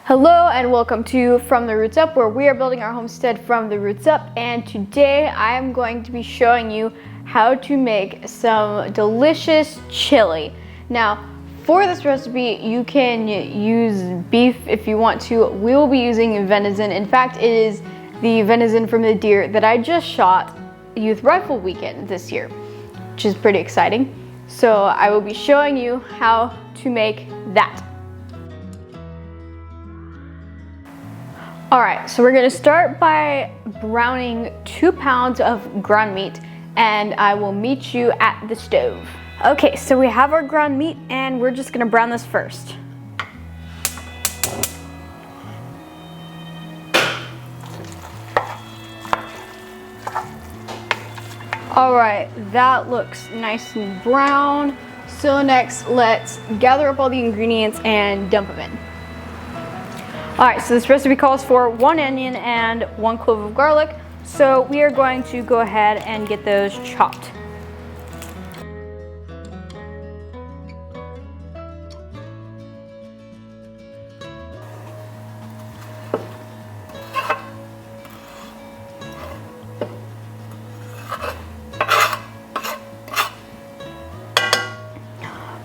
Hello and welcome to From the Roots Up, where we are building our homestead from the roots up. And today I am going to be showing you how to make some delicious chili. Now, for this recipe, you can use beef if you want to. We will be using venison. In fact, it is the venison from the deer that I just shot Youth Rifle Weekend this year, which is pretty exciting. So I will be showing you how to make that. All right, so we're gonna start by browning 2 pounds of ground meat, and I will meet you at the stove. Okay, so we have our ground meat and we're just gonna brown this first. All right, that looks nice and brown. So next, let's gather up all the ingredients and dump them in. All right, so this recipe calls for 1 onion and 1 clove of garlic. So we are going to go ahead and get those chopped.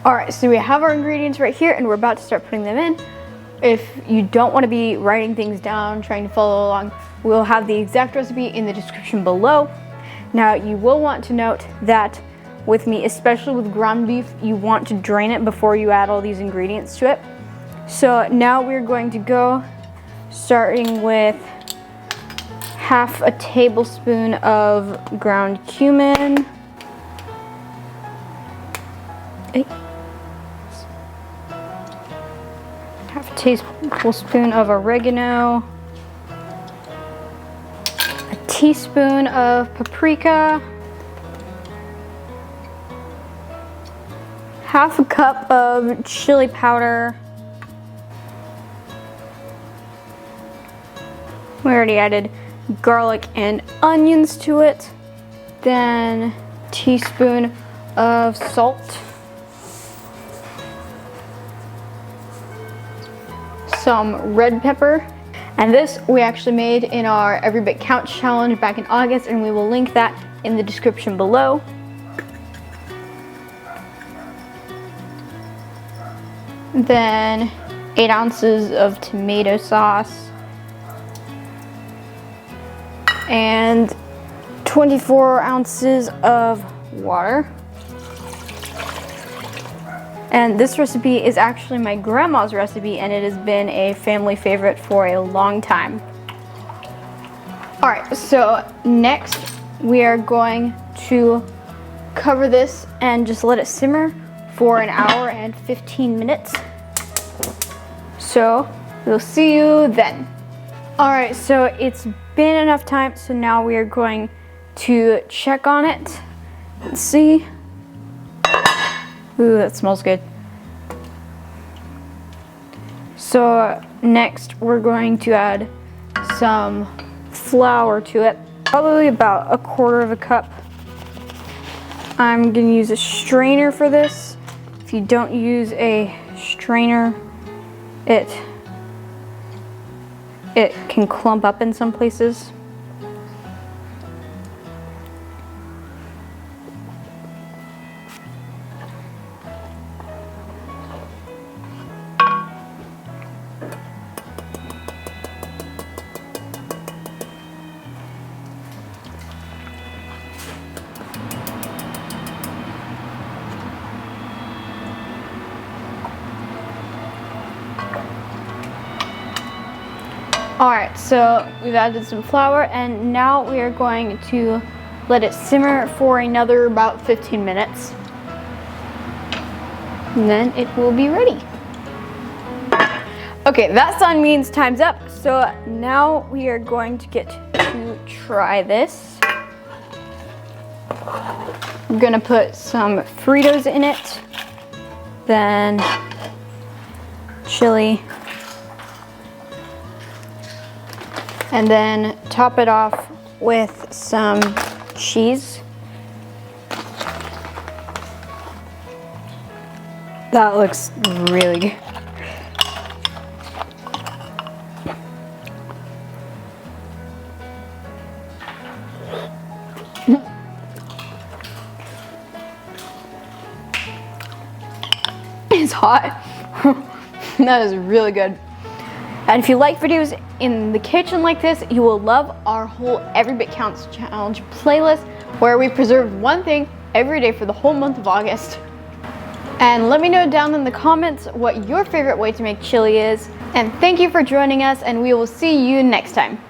All right, so we have our ingredients right here and we're about to start putting them in. If you don't want to be writing things down, trying to follow along, we'll have the exact recipe in the description below. Now, you will want to note that with meat, especially with ground beef, you want to drain it before you add all these ingredients to it. So now we're going to go starting with half a tablespoon of ground cumin. Half a tablespoon of oregano, a teaspoon of paprika, half a cup of chili powder. We already added garlic and onions to it. Then a teaspoon of salt. Some red pepper, and this we actually made in our Every Bit Counts challenge back in August, and we will link that in the description below. Then 8 ounces of tomato sauce and 24 ounces of water. And this recipe is actually my grandma's recipe, and it has been a family favorite for a long time. All right, so next we are going to cover this and just let it simmer for 1 hour and 15 minutes. So we'll see you then. All right, so it's been enough time, so now we are going to check on it. Let's see. Ooh, that smells good. So next we're going to add some flour to it, probably about 1/4 cup. I'm gonna use a strainer for this. If you don't use a strainer, it can clump up in some places. All right, so we've added some flour, and now we are going to let it simmer for another about 15 minutes. And then it will be ready. Okay, that sound means time's up. So now we are going to get to try this. I'm gonna put some Fritos in it, then chili, and then top it off with some cheese. That looks really good. is hot. That is really good. And if you like videos in the kitchen like this, you will love our whole Every Bit Counts Challenge playlist, where we preserve one thing every day for the whole month of August. And let me know down in the comments what your favorite way to make chili is. And thank you for joining us, and we will see you next time.